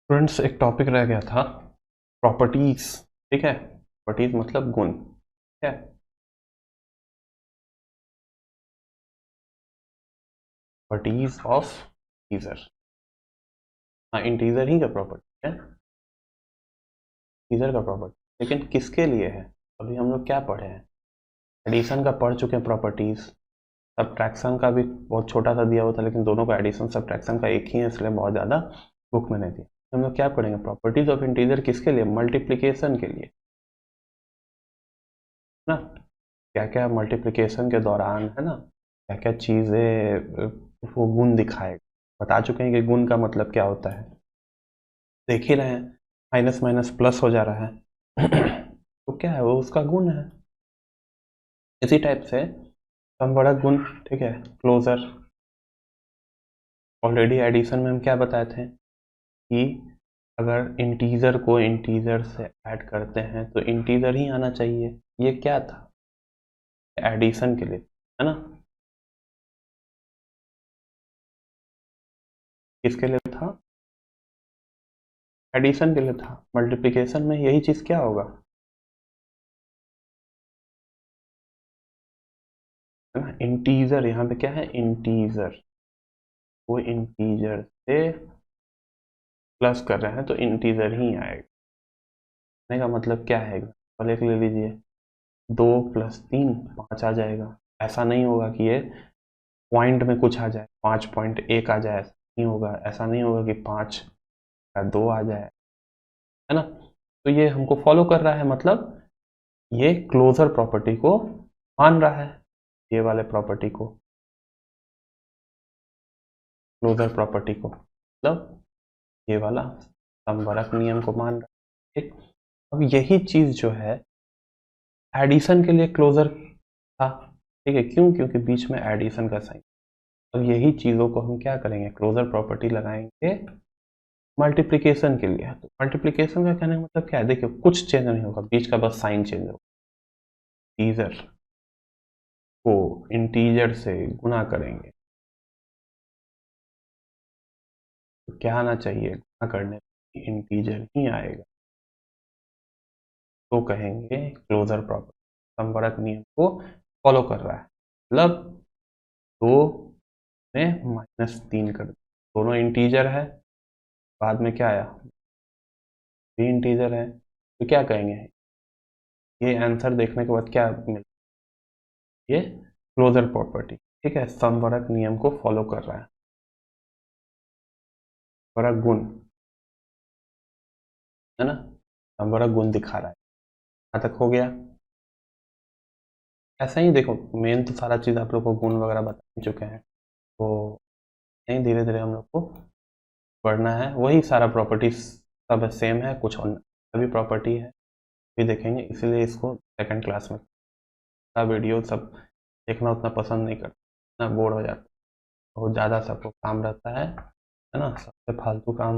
Students एक topic रह गया था प्रॉपर्टीज। ठीक है, प्रॉपर्टीज मतलब गुण। ठीक है, प्रॉपर्टीज ऑफ इंटीजर। हाँ, इंटीजर ही का प्रॉपर्टी है, इंटीजर का प्रॉपर्टी। लेकिन किसके लिए है? अभी हम लोग क्या पढ़े हैं? एडिशन का पढ़ चुके हैं प्रॉपर्टीज। सब्ट्रैक्शन का भी बहुत छोटा सा दिया हुआ था, लेकिन दोनों का एडिशन सब्ट्रैक्शन का एक ही है, इसलिए बहुत ज़्यादा बुक में नहीं दिया। हम लोग क्या पढ़ेंगे? प्रॉपर्टीज ऑफ इंटीजर किसके लिए? मल्टीप्लिकेशन के लिए ना। क्या क्या मल्टीप्लिकेशन के दौरान है ना, क्या क्या चीज़ें वो गुण दिखाएगा। बता चुके हैं कि गुण का मतलब क्या होता है, देख ही रहे हैं। माइनस माइनस प्लस हो जा रहा है तो क्या है? वो उसका गुण है। इसी टाइप से हम बड़ा गुण, ठीक है, क्लोजर। ऑलरेडी एडिशन में हम क्या बताए थे कि अगर इंटीजर को इंटीजर से ऐड करते हैं तो इंटीजर ही आना चाहिए। ये क्या था? एडिशन के लिए है ना। किसके लिए था? एडिशन के लिए था। मल्टीप्लिकेशन में यही चीज़ क्या होगा, है ना। इंटीजर यहाँ पे क्या है? इंटीजर। वो इंटीजर से प्लस कर रहे हैं तो इंटीजर ही आएगा। कहने का मतलब क्या है? एग्जाम्पल एक ले लीजिए, 2 + 3 5 आ जाएगा। ऐसा नहीं होगा कि ये पॉइंट में कुछ आ जाए, 5.1 आ जाए, ऐसा नहीं होगा। ऐसा नहीं होगा कि 5 का 2 आ जाए, है ना। तो ये हमको फॉलो कर रहा है, मतलब ये क्लोजर प्रॉपर्टी को मान रहा है, ये वाले प्रॉपर्टी को, क्लोजर प्रॉपर्टी को, मतलब ये वाला समवर्त नियम को मान रहा है। ठीक, अब यही चीज जो है एडिशन के लिए क्लोजर था। ठीक है, क्यों? क्योंकि बीच में एडिशन का साइन। अब यही चीजों को हम क्या करेंगे? क्लोजर प्रॉपर्टी लगाएंगे मल्टीप्लिकेशन के लिए। तो मल्टीप्लिकेशन का कहने का मतलब क्या है? देखिए, कुछ चेंज नहीं होगा, बीच का बस साइन चेंज होगा। इंटीजर को इंटीजर से गुना करेंगे तो क्या आना चाहिए? गुना करने इंटीजर ही आएगा, तो कहेंगे क्लोजर प्रॉपर्टी समवर्त नियम को फॉलो कर रहा है। मतलब 2 में -3 कर दो, दोनों इंटीजर है। बाद में क्या आया? भी इंटीजर है, तो क्या कहेंगे? ये आंसर देखने के बाद क्या मिला? ये क्लोजर प्रॉपर्टी, ठीक है, समवर्त नियम को फॉलो कर रहा है। बड़ा गुण है ना, बड़ा गुण दिखा रहा है। यहाँ तक हो गया। ऐसा ही देखो, मेन तो सारा चीज़ आप लोग को गुण वगैरह बता ही चुके हैं, तो नहीं, धीरे धीरे हम लोग को पढ़ना है। वही सारा प्रॉपर्टीज सब सेम है, कुछ और अभी प्रॉपर्टी है भी देखेंगे, इसीलिए इसको सेकंड क्लास में का वीडियो सब देखना उतना पसंद नहीं करता, इतना बोर हो जाता है। बहुत ज़्यादा सबको काम रहता है ना। सबसे फालतू काम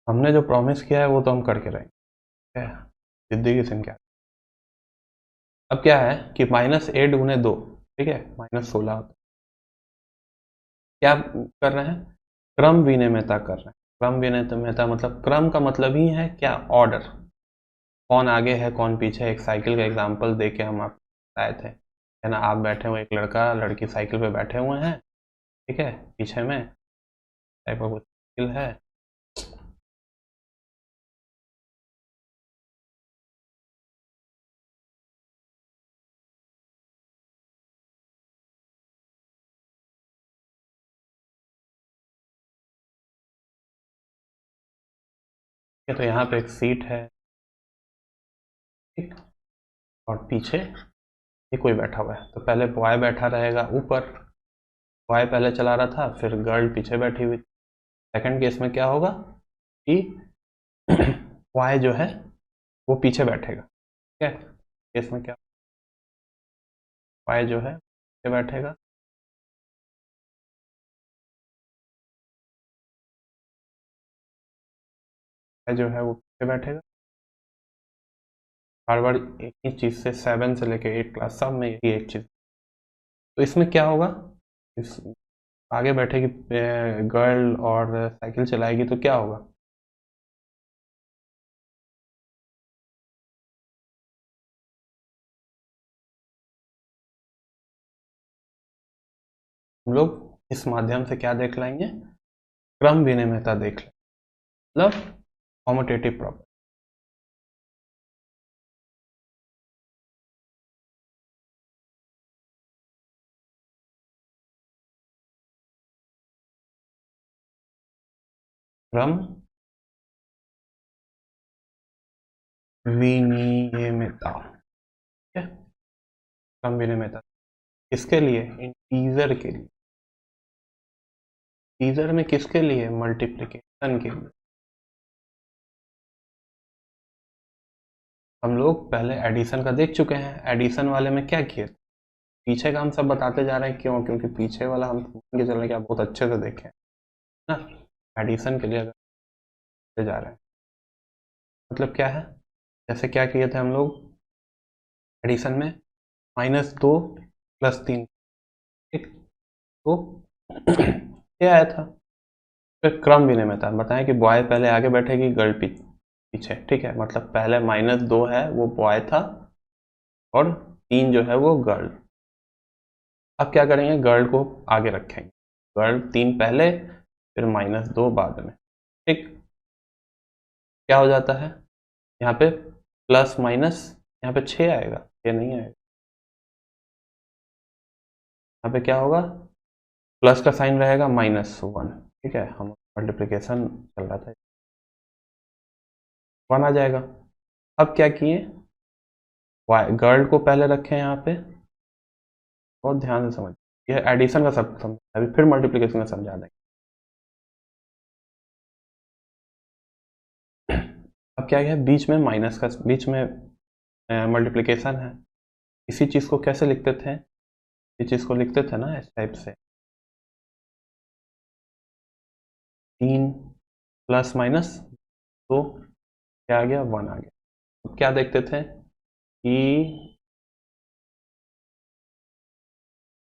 हमने जो प्रॉमिस किया है वो तो हम करके रहेंगे। ठीक है, जिद्दी की संख्या। अब क्या है कि -8 × 2, ठीक है, -16 होता है। क्या कर रहे हैं? क्रम विनिमयता कर रहे हैं। क्रम विनिमयता मतलब क्रम का मतलब ही है क्या? ऑर्डर। कौन आगे है कौन पीछे है। एक साइकिल का एग्जांपल दे के हम आप आए थे, है ना। आप बैठे हुए, एक लड़का लड़की साइकिल पे बैठे हुए हैं, ठीक है, पीछे में टाइप का कुछ साइकिल है। ठीक है, तो यहाँ पे एक सीट है, ठीक, और पीछे ये कोई बैठा हुआ है। तो पहले बॉय बैठा रहेगा ऊपर, बॉय पहले चला रहा था, फिर गर्ल पीछे बैठी हुई। सेकंड केस में क्या होगा कि बॉय जो है वो पीछे बैठेगा। ठीक है, केस में क्या? बॉय जो है पीछे बैठेगा, बॉय जो है वो पीछे बैठेगा। बार बार एक ही चीज़ से 7 से लेके 8 क्लास सब में यही एक चीज़। तो इसमें क्या होगा? इस आगे बैठेगी गर्ल और साइकिल चलाएगी तो क्या होगा? हम लोग इस माध्यम से क्या देख लेंगे? क्रम विनिमयता देख लेंगे, मतलब कॉम्यूटेटिव प्रॉपर्टी। क्रम विनियमितता, ठीक है, क्रम विनिमयता किसके लिए? इंटीजर के लिए। इंटीजर में किसके लिए? मल्टीप्लिकेशन के लिए। हम लोग पहले एडिशन का देख चुके हैं, एडिशन वाले में क्या किए थे? पीछे का हम सब बताते जा रहे हैं, क्यों? क्योंकि पीछे वाला हम मान के चल रहे हैं कि आप बहुत अच्छे से देखें ना। एडिशन के लिए अगर जा रहे हैं मतलब क्या है? जैसे क्या किए थे हम लोग एडिशन में? -2 + 3, ठीक। तो क्या आया था? फिर क्रम विनिमयता बताएं कि बॉय पहले आगे बैठेगी, गर्ल पीछे, ठीक है। मतलब पहले -2 है वो बॉय था और 3 जो है वो गर्ल। अब क्या करेंगे? गर्ल को आगे रखेंगे, गर्ल 3 पहले फिर -2 बाद में, ठीक। क्या हो जाता है यहाँ पे? प्लस माइनस यहाँ पे 6 आएगा, ये नहीं आएगा। यहाँ पे क्या होगा? प्लस का साइन रहेगा -1, ठीक है। हम मल्टीप्लिकेशन चल रहा था, 1 आ जाएगा। अब क्या किए? गर्ल को पहले रखें यहाँ पे, बहुत ध्यान से समझ, यह एडिशन का सब समझ, अभी फिर मल्टीप्लिकेशन का समझा देंगे। अब क्या है? बीच में माइनस का, बीच में मल्टीप्लिकेशन है। इसी चीज को कैसे लिखते थे? इस चीज को लिखते थे ना इस टाइप से, 3 + -2, क्या आ गया? 1 आ गया। अब क्या देखते थे कि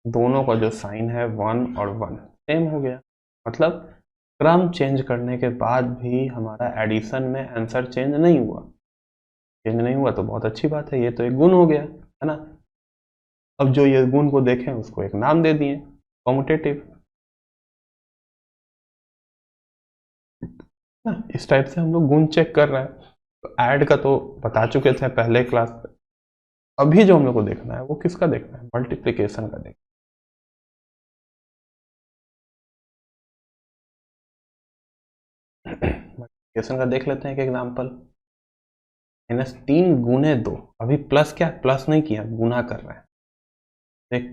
दोनों का जो साइन है 1 और 1 सेम हो गया। मतलब क्रम चेंज करने के बाद भी हमारा एडिशन में आंसर चेंज नहीं हुआ। चेंज नहीं हुआ तो बहुत अच्छी बात है, ये तो एक गुण हो गया, है ना। अब जो ये गुण को देखें उसको एक नाम दे दिए, कॉम्यूटेटिव। इस टाइप से हम लोग गुण चेक कर रहे हैं। तो ऐड का तो बता चुके थे पहले क्लास में। अभी जो हम लोग को देखना है वो किसका देखना है? मल्टीप्लिकेशन का देखना है। मल्टीप्लिकेशन का देख लेते हैं एक एग्जाम्पल। -3 × 2, अभी प्लस, क्या प्लस नहीं किया, गुना कर रहे हैं। एक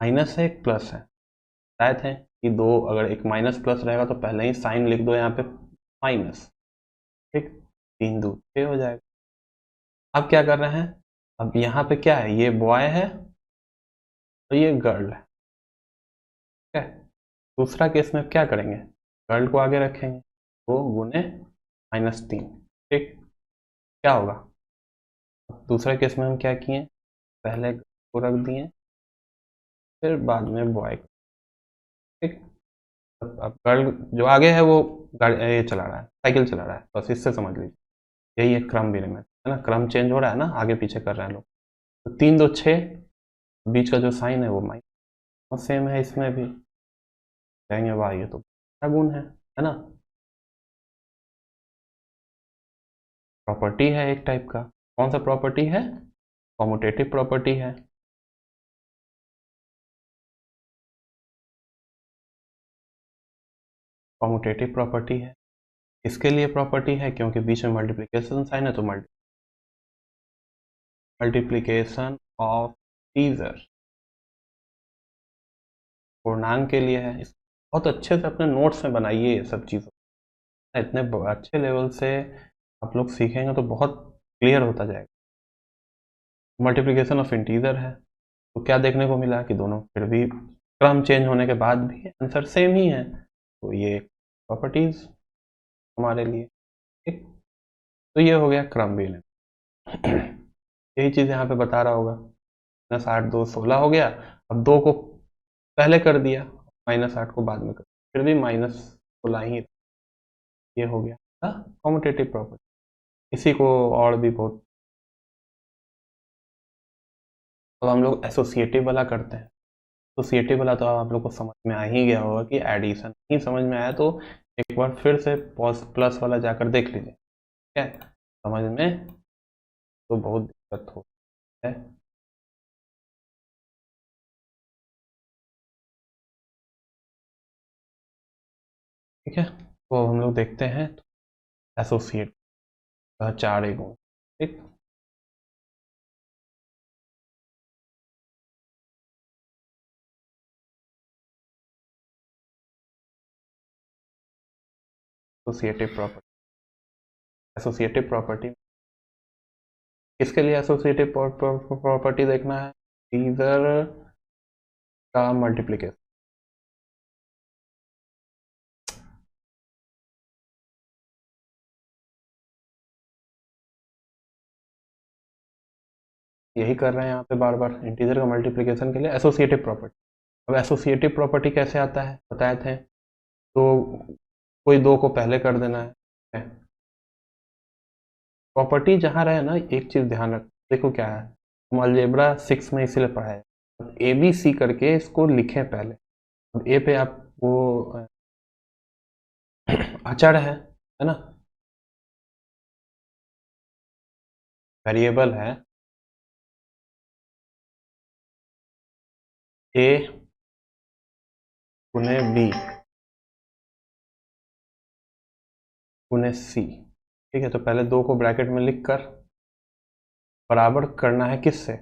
माइनस है एक प्लस है, बताए थे कि दो अगर एक माइनस प्लस रहेगा तो पहले ही साइन लिख दो यहाँ पे माइनस, ठीक। 3 × 2 = 6 हो जाएगा। अब क्या कर रहे हैं? अब यहाँ पे क्या है? ये बॉय है तो ये गर्ल है, ठीक है। दूसरा केस में क्या करेंगे? गर्ल को आगे रखेंगे, 2 × -3, ठीक। क्या होगा? दूसरे केस में हम क्या किए? पहले गर्ल को रख दिए फिर बाद में बॉय को, ठीक। अब गर्ल जो आगे है वो ये चला रहा है, साइकिल चला रहा है, बस इससे समझ लीजिए। यही है क्रम विनिमय, है ना। क्रम चेंज हो रहा है ना, आगे पीछे कर रहे हैं लोग। तो 3 2 6, बीच का जो साइन है वो माइनस, और सेम है इसमें भी। कहेंगे वाह ये तो क्या गुण है ना। प्रॉपर्टी है एक टाइप का। कौन सा प्रॉपर्टी है? कॉम्यूटेटिव प्रॉपर्टी है। कॉम्यूटेटिव प्रॉपर्टी है, इसके लिए प्रॉपर्टी है क्योंकि बीच में मल्टीप्लिकेशन साइन है, तो मल्टीप्लिकेशन ऑफ टीजर पूर्णांक के लिए है। बहुत अच्छे से अपने नोट्स में बनाइए ये सब चीज़ों, इतने अच्छे लेवल से आप लोग सीखेंगे तो बहुत क्लियर होता जाएगा। मल्टीप्लिकेशन ऑफ इंटीजर है, तो क्या देखने को मिला कि दोनों फिर भी क्रम चेंज होने के बाद भी आंसर सेम ही है, तो ये प्रॉपर्टीज हमारे लिए, ठीक। तो ये हो गया क्रम विनिमय। यही चीज़ यहाँ पे बता रहा होगा, -8 2 16 हो गया। अब 2 को पहले कर दिया, -8 को बाद में कर, फिर भी माइनस को ला ही, ये हो गया कॉम्यूटेटिव प्रॉपर्टी। इसी को और भी बहुत, तो हम लोग एसोसिएटिव वाला करते हैं। एसोसिएटिव वाला तो आप लोग को समझ में आ ही गया होगा कि एडिशन नहीं समझ में आया तो एक बार फिर से प्लस वाला जाकर देख लीजिए, ठीक है, समझ में तो बहुत दिक्कत हो है। ठीक है, तो हम लोग देखते हैं एसोसिएट 4 गुण, ठीक। एसोसिएटिव प्रॉपर्टी, एसोसिएटिव प्रॉपर्टी किसके लिए एसोसिएटिव प्रॉपर्टी देखना है, इधर का मल्टीप्लिकेशन, यही कर रहे हैं यहाँ पे बार बार, इंटीजर का मल्टीप्लिकेशन के लिए एसोसिएटिव प्रॉपर्टी। अब एसोसिएटिव प्रॉपर्टी कैसे आता है बताए थे, तो कोई दो को पहले कर देना है। प्रॉपर्टी जहाँ रहे ना, एक चीज ध्यान रख, देखो क्या है, हम अलजेब्रा 6 में इसीलिए पढ़ाए, ए बी सी करके इसको लिखें पहले। अब ए पे आप वो अचर है ना, वेरिएबल है ए गुने बी गुने सी, ठीक है, तो पहले दो को ब्रैकेट में लिख कर बराबर करना है किससे,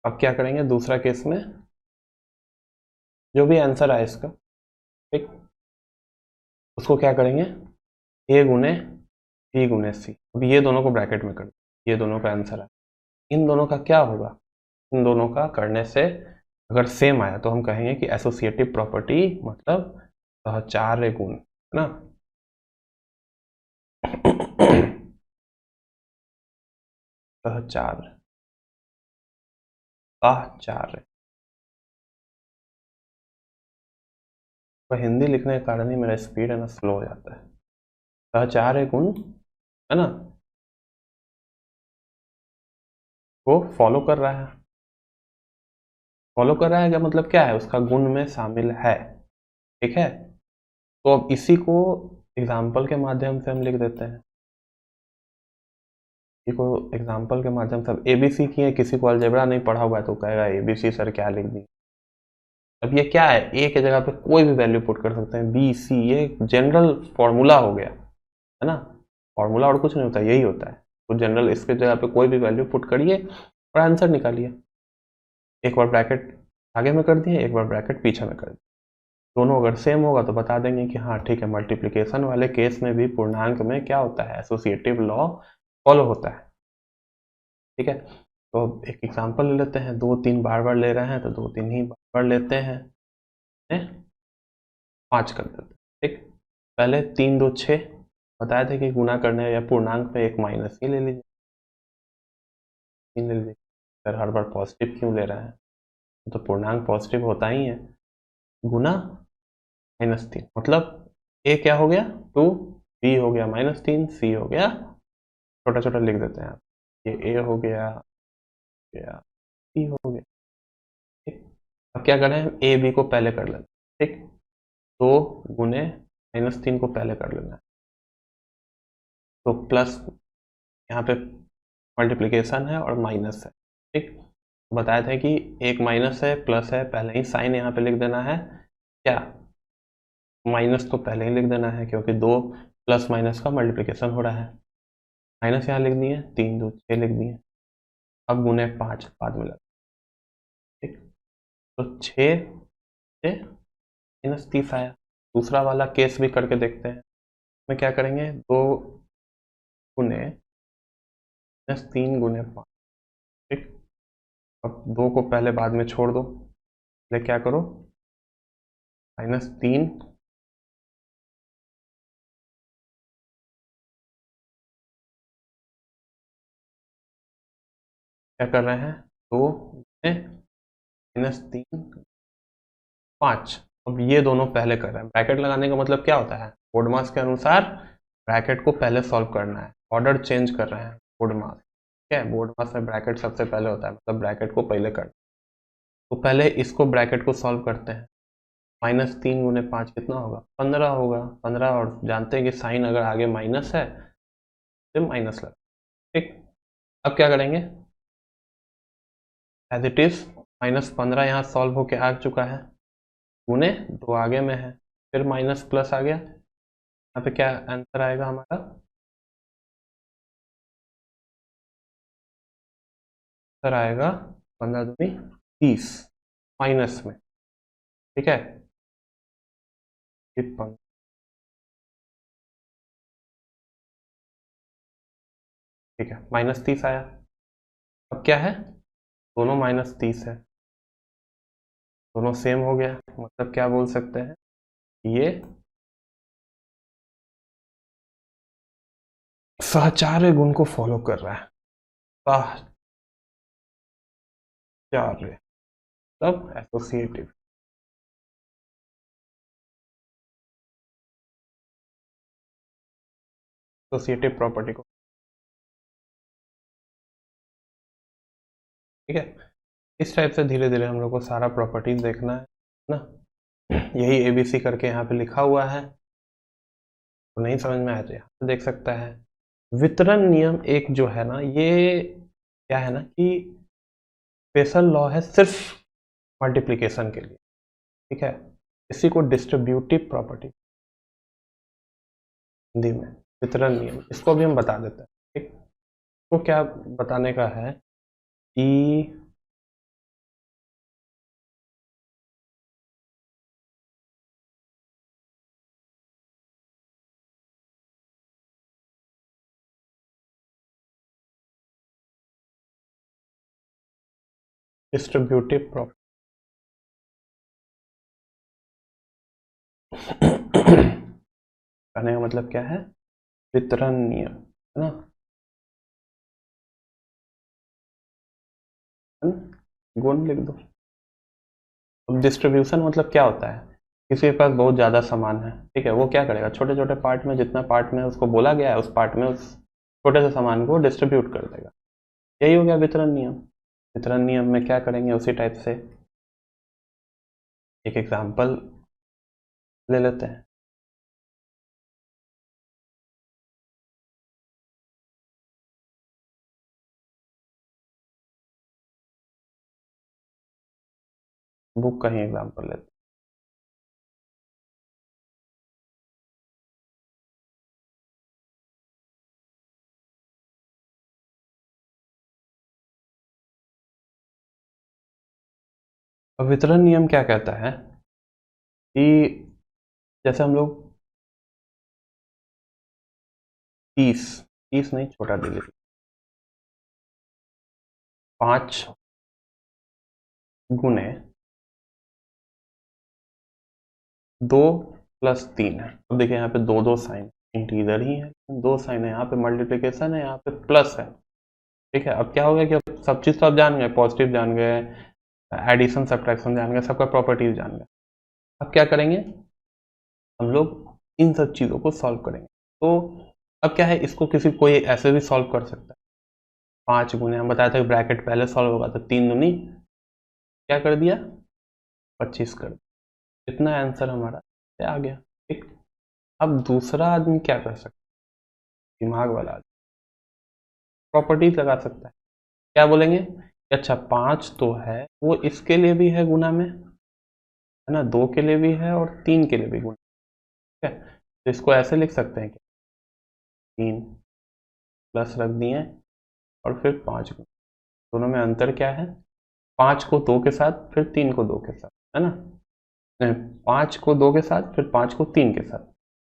अब क्या करेंगे दूसरा केस में, जो भी आंसर आए इसका, ठीक, उसको क्या करेंगे ए गुने बी गुने सी, अब ये दोनों को ब्रैकेट में कर, ये दोनों का आंसर है, इन दोनों का क्या होगा, इन दोनों का करने से अगर सेम आया तो हम कहेंगे कि एसोसिएटिव प्रॉपर्टी मतलब चार गुण है ना। चार चार, तो हिंदी लिखने के कारण ही मेरा स्पीड है ना स्लो हो जाता है। चार गुण है ना, वो फॉलो कर रहा है, फॉलो कर रहा है क्या मतलब क्या है, उसका गुण में शामिल है, ठीक है। तो अब इसी को एग्जाम्पल के माध्यम से हम लिख देते हैं, इसी को एग्जाम्पल के माध्यम से, अब एबीसी की है, किसी को अलजेब्रा नहीं पढ़ा हुआ है तो कहेगा एबीसी सर क्या लिख दी, अब ये क्या है, ए के जगह पे कोई भी वैल्यू पुट कर सकते हैं, बी सी, ये जनरल फॉर्मूला हो गया है ना, फॉर्मूला और कुछ नहीं होता, यही होता है, तो जनरल इसके जगह पे कोई भी वैल्यू पुट करिए और आंसर निकालिए, एक बार ब्रैकेट आगे में कर दिए, एक बार ब्रैकेट पीछे में कर दिए, दोनों अगर सेम होगा तो बता देंगे कि हाँ ठीक है, मल्टीप्लिकेशन वाले केस में भी पूर्णांक में क्या होता है, एसोसिएटिव लॉ फॉलो होता है, ठीक है। तो एक एग्जांपल ले लेते हैं, दो तीन बार बार ले रहे हैं तो दो तीन ही बार बार लेते हैं, 5 कर देते हैं, ठीक। पहले 3 2 6 बताए थे कि गुना करने या पूर्णांक में एक माइनस ही ले लीजिए, 3 ले लीजिए, फिर हर बार पॉजिटिव क्यों ले रहे हैं, तो पूर्णांक पॉजिटिव होता ही है, गुना -3 मतलब ए क्या हो गया 2, बी हो गया -3, सी हो गया, छोटा छोटा लिख देते हैं आप, ये ए हो गया, सी हो गया, ठीक। अब क्या करें, ए बी को पहले कर लेना, ठीक, 2 गुने -3 को पहले कर लेना, तो प्लस यहाँ पे मल्टीप्लिकेशन है और माइनस है, ठीक, बताए थे कि एक माइनस है प्लस है, पहले ही साइन यहाँ पे लिख देना है, क्या माइनस तो पहले ही लिख देना है क्योंकि दो प्लस माइनस का मल्टीप्लिकेशन हो रहा है, माइनस यहाँ लिख दिए, 3 2 6 लिख दिए, अब गुने 5 बाद में लगा, ठीक, तो 6 से -30 आया, दूसरा वाला केस भी करके देखते हैं, में क्या करेंगे 2 गुने -3 गुने 5, ठीक, अब 2 को पहले बाद में छोड़ दो, पहले क्या करो -3 क्या कर रहे हैं, 2 गुने -3 5, अब ये दोनों पहले कर रहे हैं। ब्रैकेट लगाने का मतलब क्या होता है, कोड मास के अनुसार ब्रैकेट को पहले सॉल्व करना है। ऑर्डर चेंज कर रहे हैं कोड मास, ठीक है। बोर्ड मास में ब्रैकेट सबसे पहले होता है, मतलब ब्रैकेट को पहले करना। तो पहले इसको ब्रैकेट को सॉल्व करते हैं। -3 × 5 कितना होगा, 15 होगा। 15, और जानते हैं कि साइन अगर आगे माइनस है तो माइनस लगा, ठीक। अब क्या करेंगे, एज इट इज -15 यहाँ सॉल्व होके आ चुका है, गुने 2 आगे में है, फिर माइनस प्लस आ गया। यहाँ पे क्या आंसर आएगा हमारा, आंसर आएगा 15 दूनी 30 माइनस में, ठीक है। ठीक है, -30 आया। अब क्या है, दोनों -30 है, दोनों सेम हो गया। मतलब क्या बोल सकते हैं, ये सहचार्य गुण को फॉलो कर रहा है। सहचार्य तब एसोसिएटिव, एसोसिएटिव प्रॉपर्टी को, ठीक है। इस टाइप से धीरे धीरे हम लोग को सारा प्रॉपर्टीज देखना है ना। यही एबीसी करके यहाँ पे लिखा हुआ है, तो नहीं समझ में आया तो यहाँ पे देख सकता है। वितरण नियम एक जो है ना, ये क्या है ना कि स्पेशल लॉ है सिर्फ मल्टीप्लिकेशन के लिए, ठीक है। इसी को डिस्ट्रीब्यूटिव प्रॉपर्टी हिंदी में, वितरण नियम, इसको भी हम बता देते हैं, ठीक। तो क्या बताने का है कि डिस्ट्रीब्यूटिव प्रॉपर्टी कहने का मतलब क्या है, वितरण नियम, है ना। गुण लिख दो। अब डिस्ट्रीब्यूशन मतलब क्या होता है, किसी के पास बहुत ज़्यादा सामान है, ठीक है, वो क्या करेगा, छोटे छोटे पार्ट में, जितना पार्ट में उसको बोला गया है उस पार्ट में उस छोटे से सामान को डिस्ट्रीब्यूट कर देगा। यही हो गया वितरण नियम। वितरण नियम में क्या करेंगे, उसी टाइप से एक एग्जांपल ले लेते हैं। बुक का ही एग्जांपल लेते हैं। अब वितरण नियम क्या कहता है कि जैसे हम लोग 30 30 नहीं, छोटा दे लेते, 5 गुने 2 + 3 है। अब देखिए यहाँ पे दो दो साइन, इधर ही है, दो साइन है, यहाँ पे मल्टीप्लिकेशन है, यहाँ पे प्लस है, ठीक है। अब क्या हो गया कि अब सब चीज़ तो आप जान गए, पॉजिटिव जान गए, एडिशन सब्ट्रैक्शन जान गए, सबका प्रॉपर्टीज जान गए। अब क्या करेंगे, हम लोग इन सब चीज़ों को सॉल्व करेंगे। तो अब क्या है, इसको किसी कोई ऐसे भी सॉल्व कर सकता है। 5 गुने, हम बताया था कि ब्रैकेट पहले सॉल्व होगा, तो 3 दूनी क्या कर दिया, 25 कर दिया। इतना आंसर हमारा आ गया, ठीक। अब दूसरा आदमी क्या कर सकता है, दिमाग वाला आदमी प्रॉपर्टीज लगा सकता है। क्या बोलेंगे, अच्छा 5 तो है, वो इसके लिए भी है गुना में, है ना, 2 के लिए भी है और 3 के लिए भी गुना, ठीक है। तो इसको ऐसे लिख सकते हैं कि 3 प्लस रख दिए और फिर 5 गुना, दोनों में अंतर क्या है, 5 को 2 के साथ, फिर 3 को 2 के साथ, है ना, नहीं 5 को 2 के साथ, फिर 5 को 3 के साथ।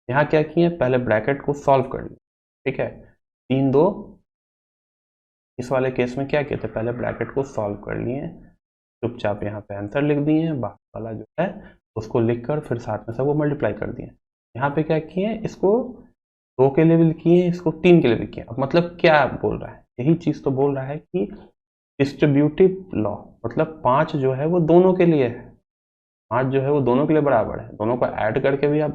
यहाँ क्या किए, पहले ब्रैकेट को सॉल्व कर लिया, ठीक है। 3 2, इस वाले केस में क्या किए थे, पहले ब्रैकेट को सॉल्व कर लिए, चुपचाप यहाँ पे आंसर लिख दिए, बाकी वाला जो है उसको लिख कर फिर साथ में सबको मल्टीप्लाई कर दिए। यहाँ पे क्या किए, इसको 2 के लिए भी किए, इसको 3 के लिए भी किए। अब मतलब क्या बोल रहा है, यही चीज़ तो बोल रहा है कि डिस्ट्रीब्यूटिव लॉ, मतलब 5 जो है वो दोनों के लिए है, 5 जो है वो दोनों के लिए बराबर है, दोनों को ऐड करके भी आप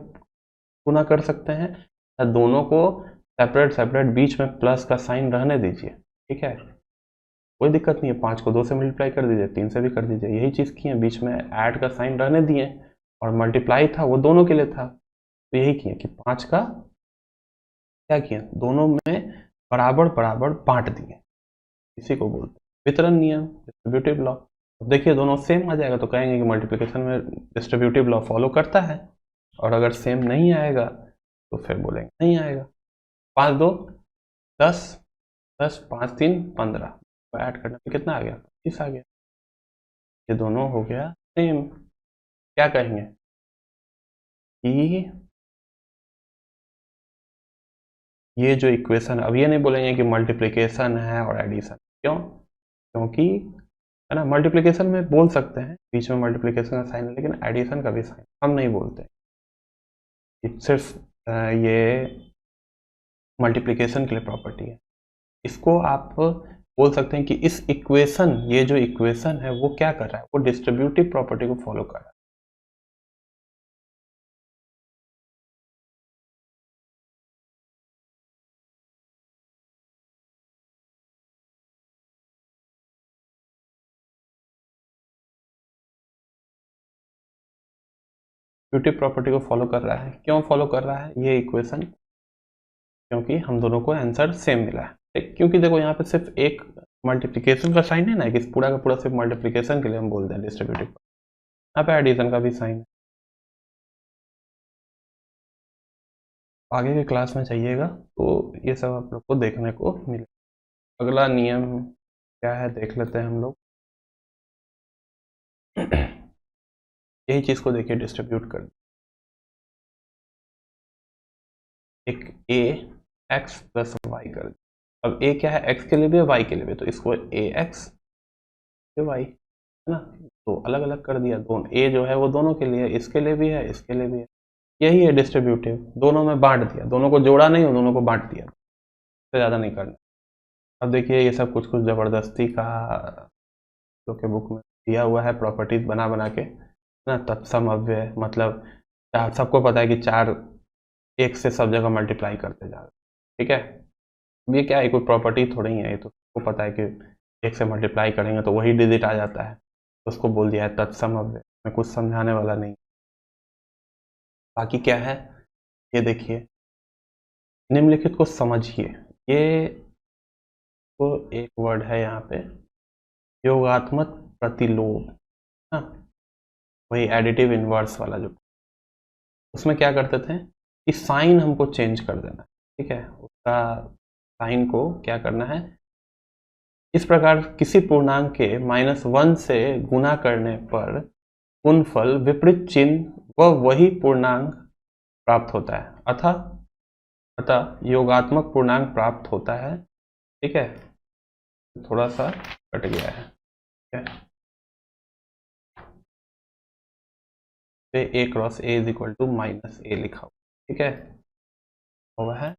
गुना कर सकते हैं, या दोनों को सेपरेट सेपरेट बीच में प्लस का साइन रहने दीजिए, ठीक है, कोई दिक्कत नहीं है। 5 को 2 से मल्टीप्लाई कर दीजिए, 3 से भी कर दीजिए, यही चीज़ किए, बीच में ऐड का साइन रहने दिए, और मल्टीप्लाई था वो दोनों के लिए था, तो यही किए कि 5 का क्या किए, दोनों में बराबर बराबर बांट दिए, इसी को बोलते हैं वितरण नियम, डिस्ट्रीब्यूटिव लॉ। देखिए दोनों सेम आ जाएगा तो कहेंगे कि मल्टीप्लिकेशन में डिस्ट्रीब्यूटिव लॉ फॉलो करता है, और अगर सेम नहीं आएगा तो फिर बोलेंगे नहीं आएगा। 5 2 10, 10 5 3 15, तो ऐड करने पे कितना आ गया, 25 आ गया। ये दोनों हो गया सेम। क्या कहेंगे कि ये जो इक्वेशन, अब ये नहीं बोलेंगे कि मल्टीप्लिकेशन है और एडिशन, क्यों, क्योंकि है ना, मल्टीप्लिकेशन में बोल सकते हैं बीच में मल्टीप्लिकेशन का साइन है, लेकिन एडिशन का भी साइन हम नहीं बोलते, सिर्फ ये मल्टीप्लिकेशन के लिए प्रॉपर्टी है। इसको आप बोल सकते हैं कि इस इक्वेशन, ये जो इक्वेशन है वो क्या कर रहा है, वो डिस्ट्रीब्यूटिव प्रॉपर्टी को फॉलो कर रहा है। डिस्ट्रीब्यूटिव प्रॉपर्टी को फॉलो कर रहा है, क्यों फॉलो कर रहा है ये इक्वेशन, क्योंकि हम दोनों को आंसर सेम मिला है, ठीक, क्योंकि देखो यहाँ पे सिर्फ एक मल्टीप्लिकेशन का साइन है ना, कि पूरा का पूरा सिर्फ मल्टीप्लिकेशन के लिए हम बोलते हैं डिस्ट्रीब्यूटिव, यहाँ पे एडिशन का भी साइन है। आगे के क्लास में चाहिएगा तो ये सब आप लोग को देखने को मिले। अगला नियम क्या है देख लेते हैं हम लोग। यही चीज को देखिए, डिस्ट्रीब्यूट कर एक ए एक्स प्लस वाई कर दिया। अब ए क्या है, एक्स के लिए भी है वाई के लिए भी, तो इसको ए एक्स ए वाई है ना, तो अलग अलग कर दिया, दोनों ए जो है वो दोनों के लिए, इसके लिए भी है इसके लिए भी है, यही है डिस्ट्रीब्यूटिव, दोनों में बांट दिया, दोनों को जोड़ा नहीं, दोनों को बांट दिया, इससे ज़्यादा नहीं करना। अब देखिए ये सब कुछ कुछ ज़बरदस्ती का जो कि बुक में दिया हुआ है, प्रॉपर्टीज बना बना के ना, तत्सम अव्यय, मतलब सबको पता है कि 4 एक से सब जगह मल्टीप्लाई करते जा रहे, ठीक है, अब ये क्या है, कोई प्रॉपर्टी थोड़ी ही है, ये तो सबको पता है कि एक से मल्टीप्लाई करेंगे तो वही डिजिट आ जाता है, तो उसको बोल दिया है तत्सम अव्यय, मैं कुछ समझाने वाला नहीं। बाकी क्या है ये देखिए, निम्नलिखित को समझिए, ये तो एक वर्ड है यहाँ पे, योगात्मक प्रतिलोम, हाँ, वही एडिटिव इनवर्स वाला जो, उसमें क्या करते थे कि साइन हमको चेंज कर देना, ठीक है, उसका साइन को क्या करना है, इस प्रकार किसी पूर्णांक के -1 से गुना करने पर गुणफल विपरीत चिन्ह व वही पूर्णांक प्राप्त होता है, अतः योगात्मक पूर्णांक प्राप्त होता है, ठीक है, थोड़ा सा कट गया है, ठीक है, A cross A is equal to -a लिखा हुआ, ठीक है, वह है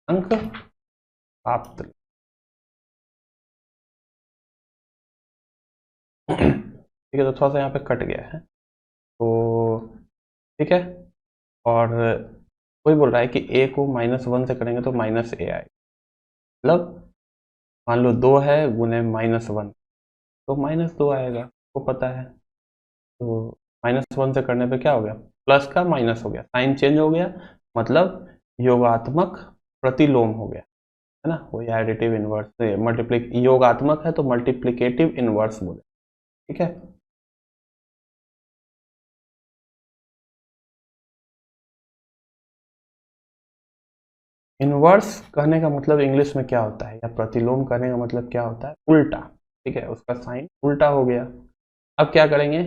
अंक प्राप्त। ठीक है, तो थोड़ा सा यहाँ पे कट गया है, तो ठीक है, और कोई बोल रहा है कि a को -1 से करेंगे तो -a आएगा, मतलब मान लो 2 है गुने -1 तो -2 आएगा, वो पता है, तो -1 से करने पे क्या हो गया, प्लस का माइनस हो गया, साइन चेंज हो गया, मतलब योगात्मक प्रतिलोम हो गया, है ना, वही एडिटिव इनवर्स, मल्टीप्लिक योगात्मक है तो मल्टीप्लिकेटिव इनवर्स बोले, ठीक है। इनवर्स कहने का मतलब इंग्लिश में क्या होता है, या प्रतिलोम कहने का मतलब क्या होता है, उल्टा, ठीक है, उसका साइन उल्टा हो गया। अब क्या करेंगे,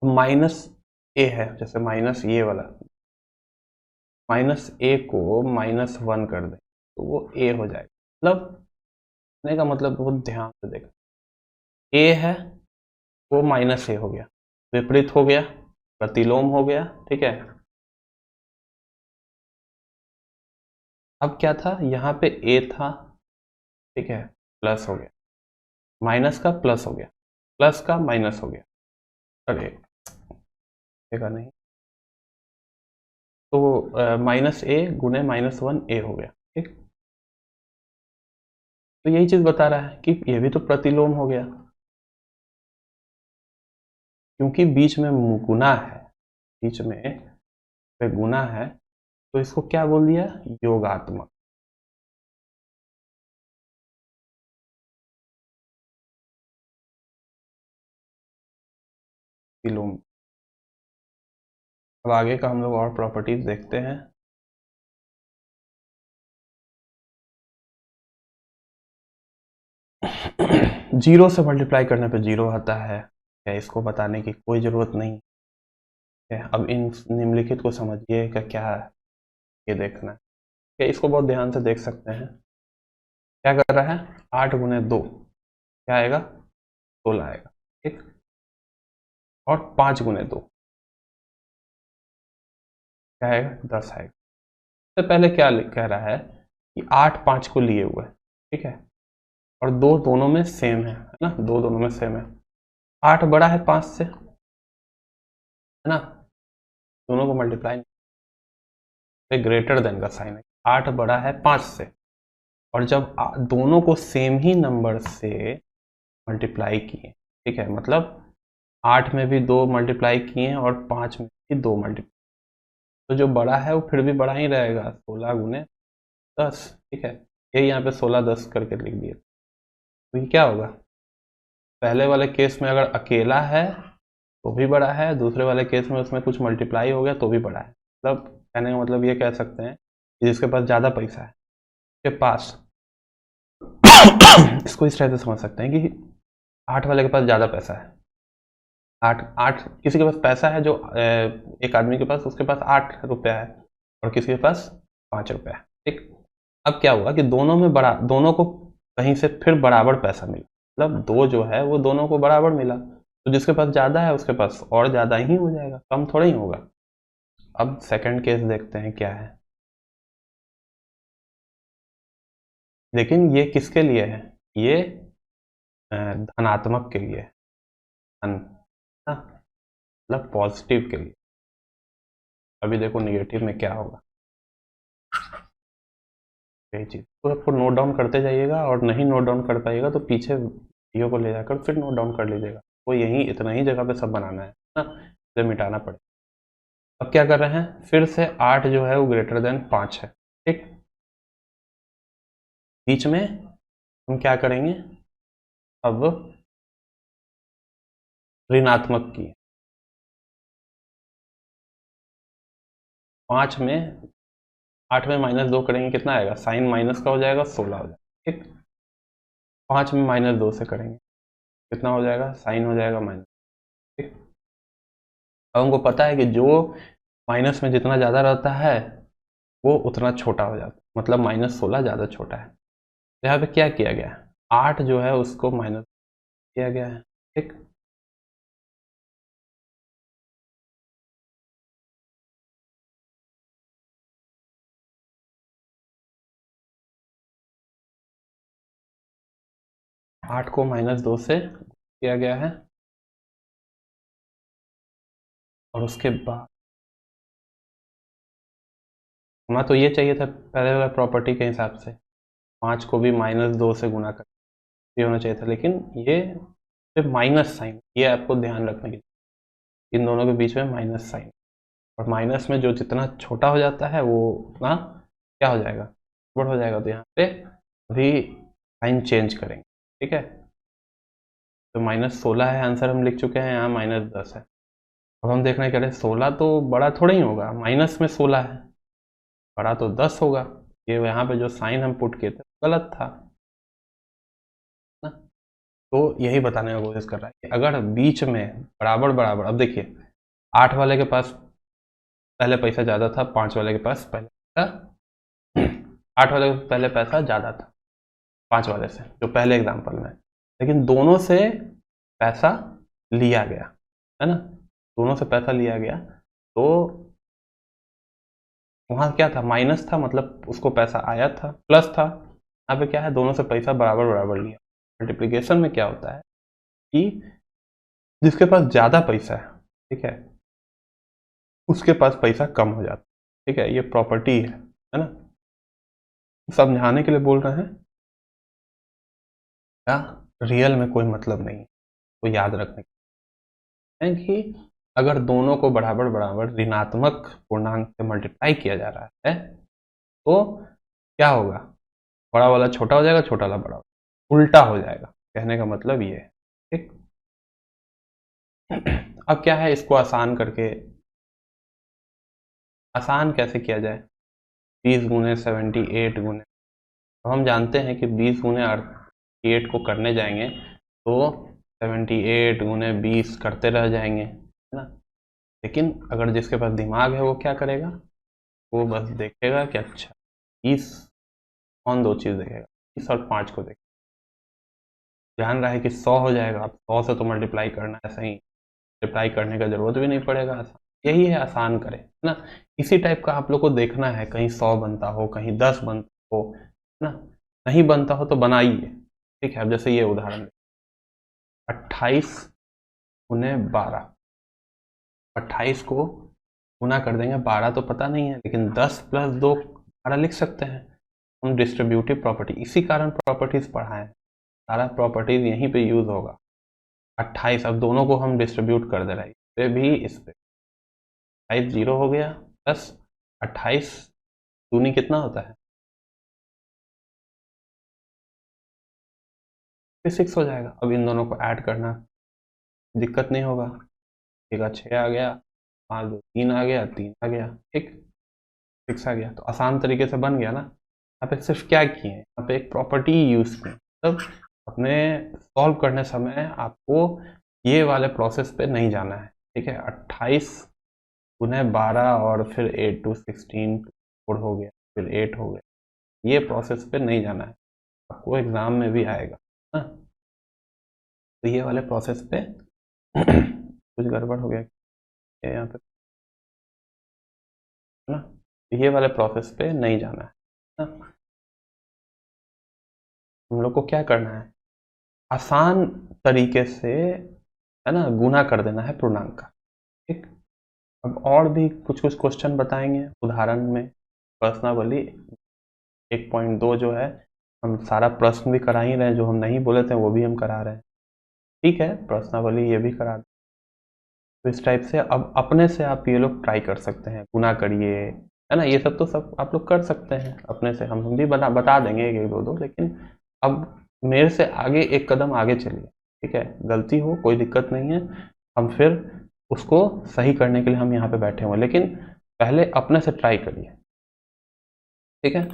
-a है, जैसे माइनस ये वाला, -a को -1 कर दें तो वो a हो जाएगा, मतलब कहने का मतलब बहुत ध्यान से देखो, a है वो -a हो गया, विपरीत हो गया, प्रतिलोम हो गया, ठीक है। अब क्या था, यहाँ पे a था, ठीक है, प्लस हो गया, माइनस का प्लस हो गया, प्लस का माइनस हो गया, अरे देगा नहीं, तो माइनस ए गुने -1 ए हो गया। ठीक, तो यही चीज बता रहा है कि ये भी तो प्रतिलोम हो गया, क्योंकि बीच में गुना है, बीच में गुना है, तो इसको क्या बोल दिया, योगात्मक। प्रतिलोम। अब आगे का हम लोग और प्रॉपर्टीज देखते हैं। जीरो से मल्टीप्लाई करने पे जीरो आता है, क्या इसको बताने की कोई ज़रूरत नहीं है। अब इन निम्नलिखित को समझिए कि क्या है, ये देखना है। क्या इसको बहुत ध्यान से देख सकते हैं, क्या कर रहा है, 8 गुने 2 क्या आएगा, 16 आएगा। ठीक, और 5 गुने 2 क्या आएगा, 10 आएगा। तो पहले क्या कह रहा है कि 8 5 को लिए हुए है, ठीक है, और दो दोनों में सेम है ना, दो दोनों में सेम है। 8 बड़ा है 5 से, है ना, दोनों को मल्टीप्लाई, ग्रेटर देन का साइन है, 8 बड़ा है 5 से, और जब दोनों को सेम ही नंबर से मल्टीप्लाई किए, ठीक है, मतलब 8 में भी 2 मल्टीप्लाई किए और 5 में भी 2 मल्टीप्लाई, तो जो बड़ा है वो फिर भी बड़ा ही रहेगा, 16 गुने 10। ठीक है, ये यहाँ पे 16 10 करके लिख दिए, तो ये क्या होगा, पहले वाले केस में अगर अकेला है तो भी बड़ा है, दूसरे वाले केस में उसमें कुछ मल्टीप्लाई हो गया तो भी बड़ा है। मतलब कहने का मतलब ये कह सकते हैं कि जिसके पास ज़्यादा पैसा है उसके पास इसको इस तरह से समझ सकते हैं कि 8 वाले के पास ज़्यादा पैसा है, 8 किसी के पास पैसा है, जो एक आदमी के पास, उसके पास 8 रुपया है और किसी के पास 5 रुपया है। ठीक, अब क्या हुआ कि दोनों में बड़ा, दोनों को कहीं से फिर बराबर पैसा मिला, मतलब 2 जो है वो दोनों को बराबर मिला, तो जिसके पास ज़्यादा है उसके पास और ज़्यादा ही हो जाएगा, कम थोड़ा ही होगा। अब सेकंड केस देखते हैं क्या है, लेकिन ये किसके लिए है, ये धनात्मक के लिए, धन, मतलब पॉजिटिव के लिए। अभी देखो निगेटिव में क्या होगा, यही चीज़ तो आपको नोट डाउन करते जाइएगा, और नहीं नोट डाउन कर पाइएगा तो पीछे वीडियो को ले जाकर फिर नोट डाउन कर लीजिएगा, वो यही इतना ही जगह पे सब बनाना है ना, इसे मिटाना पड़ेगा। अब क्या कर रहे हैं, फिर से 8 जो है वो ग्रेटर देन 5 है। ठीक, बीच में हम क्या करेंगे, अब ऋणात्मक की, 5 में 8 में -2 करेंगे कितना आएगा, साइन माइनस का हो जाएगा, 16 हो जाएगा। ठीक, 5 में -2 से करेंगे कितना हो जाएगा, साइन हो जाएगा माइनस। ठीक, अब हमको पता है कि जो माइनस में जितना ज़्यादा रहता है वो उतना छोटा हो जाता है, मतलब -16 ज़्यादा छोटा है। तो यहाँ पे क्या किया गया है, 8 जो है उसको माइनस किया गया है। ठीक, आठ को -2 से किया गया है, और उसके बाद हमें तो ये चाहिए था पहले वाला प्रॉपर्टी के हिसाब से, 5 को भी -2 से गुना कर ये होना चाहिए था, लेकिन ये सिर्फ माइनस साइन, ये आपको ध्यान रखने की, इन दोनों के बीच में माइनस साइन, और माइनस में जो जितना छोटा हो जाता है वो उतना क्या हो जाएगा, बड़ हो जाएगा। तो यहाँ पे अभी साइन चेंज करेंगे। ठीक है, तो -16 है आंसर हम लिख चुके हैं, यहाँ -10 है। अब हम देखना कह रहे 16 तो बड़ा थोड़ा ही होगा, माइनस में 16 है, बड़ा तो 10 होगा। ये यहाँ पे जो साइन हम पुट किए थे गलत था ना, तो यही बताने की कोशिश कर रहा है कि अगर बीच में बराबर बराबर, अब देखिए 8 वाले के पास पहले पैसा ज़्यादा था, 5 वाले के पास पहले पैसा 8 वाले के पहले पैसा ज़्यादा था 5 वाले से, जो पहले एग्जाम्पल में, लेकिन दोनों से पैसा लिया गया, है ना, दोनों से पैसा लिया गया, तो वहाँ क्या था, माइनस था, मतलब उसको पैसा आया था, प्लस था, यहाँ पे क्या है, दोनों से पैसा बराबर बराबर लिया। मल्टीप्लिकेशन में क्या होता है कि जिसके पास ज़्यादा पैसा है, ठीक है, उसके पास पैसा कम हो जाता है। ठीक है, ये प्रॉपर्टी है ना। समझाने के लिए बोल रहे हैं, क्या रियल में कोई मतलब नहीं है, तो याद रखने के लिए कि अगर दोनों को बराबर बराबर ऋणात्मक पूर्णांक से मल्टीप्लाई किया जा रहा है तो क्या होगा, बड़ा वाला छोटा हो जाएगा, छोटा वाला बड़ा, उल्टा हो जाएगा। कहने का मतलब ये है। ठीक, अब क्या है, इसको आसान करके, आसान कैसे किया जाए, 20 गुने 78 गुने, तो हम जानते हैं कि 20 गुने 88 को करने जाएंगे तो 78 गुने 20 करते रह जाएंगे, है ना। लेकिन अगर जिसके पास दिमाग है वो क्या करेगा, वो बस देखेगा कि अच्छा 20, कौन दो चीज़ देखेगा, 20 और 5 को देखेगा, जान रहा है कि 100 हो जाएगा, अब 100 से तो मल्टीप्लाई करना है, सही मल्टीप्लाई करने का जरूरत भी नहीं पड़ेगा, आसान, यही है आसान करें, है ना। इसी टाइप का आप लोग को देखना है, कहीं 100 बनता हो, कहीं 10 बनता हो, है ना। नहीं बनता हो तो बनाइए। ठीक है, अब जैसे ये उदाहरण 28 गुने 12, 28 को गुना कर देंगे, 12 तो पता नहीं है, लेकिन 10 प्लस 2 12 लिख सकते हैं हम। डिस्ट्रीब्यूटिव प्रॉपर्टी, इसी कारण प्रॉपर्टीज पढ़ा है, सारा प्रॉपर्टीज यहीं पे यूज होगा। 28, अब दोनों को हम डिस्ट्रीब्यूट कर दे रहे हैं, इस पे भी इस पे, 28 जीरो हो गया, प्लस 28 दूनी कितना होता है, 6 हो जाएगा। अब इन दोनों को ऐड करना दिक्कत नहीं होगा, एक 6 आ गया, 5 2 3 आ गया, 3 आ गया, ठीक, 6 आ गया, तो आसान तरीके से बन गया ना। यहाँ पे सिर्फ क्या किए, यहाँ पे एक प्रॉपर्टी यूज की, मतलब अपने सॉल्व करने समय आपको ये वाले प्रोसेस पे नहीं जाना है। ठीक है, 28 गुने 12 और फिर 8 टू 16 4 हो गया, फिर 8 हो गया, ये प्रोसेस पे नहीं जाना है, आपको एग्जाम में भी आएगा ना। तो ये वाले प्रोसेस पे कुछ गड़बड़ हो गया यहाँ पे, है ना, ये वाले प्रोसेस पे नहीं जाना है ना। हम लोग को क्या करना है, आसान तरीके से, है ना, गुना कर देना है पूर्णांक का। ठीक, अब और भी कुछ कुछ क्वेश्चन बताएंगे उदाहरण में, प्रश्नावली 1.2 जो है, हम सारा प्रश्न भी करा ही रहे हैं, जो हम नहीं बोले थे वो भी हम करा रहे हैं। ठीक है, प्रश्नावली ये भी करा, तो इस टाइप से अब अपने से आप ये लोग ट्राई कर सकते हैं, गुना करिए, है ना, ये सब तो सब आप लोग कर सकते हैं अपने से, हम भी बता देंगे एक एक दो दो, लेकिन अब मेरे से आगे एक कदम आगे चलिए। ठीक है, गलती हो कोई दिक्कत नहीं है, हम फिर उसको सही करने के लिए हम यहाँ पे बैठे हुए हैं, लेकिन पहले अपने से ट्राई करिए। ठीक है।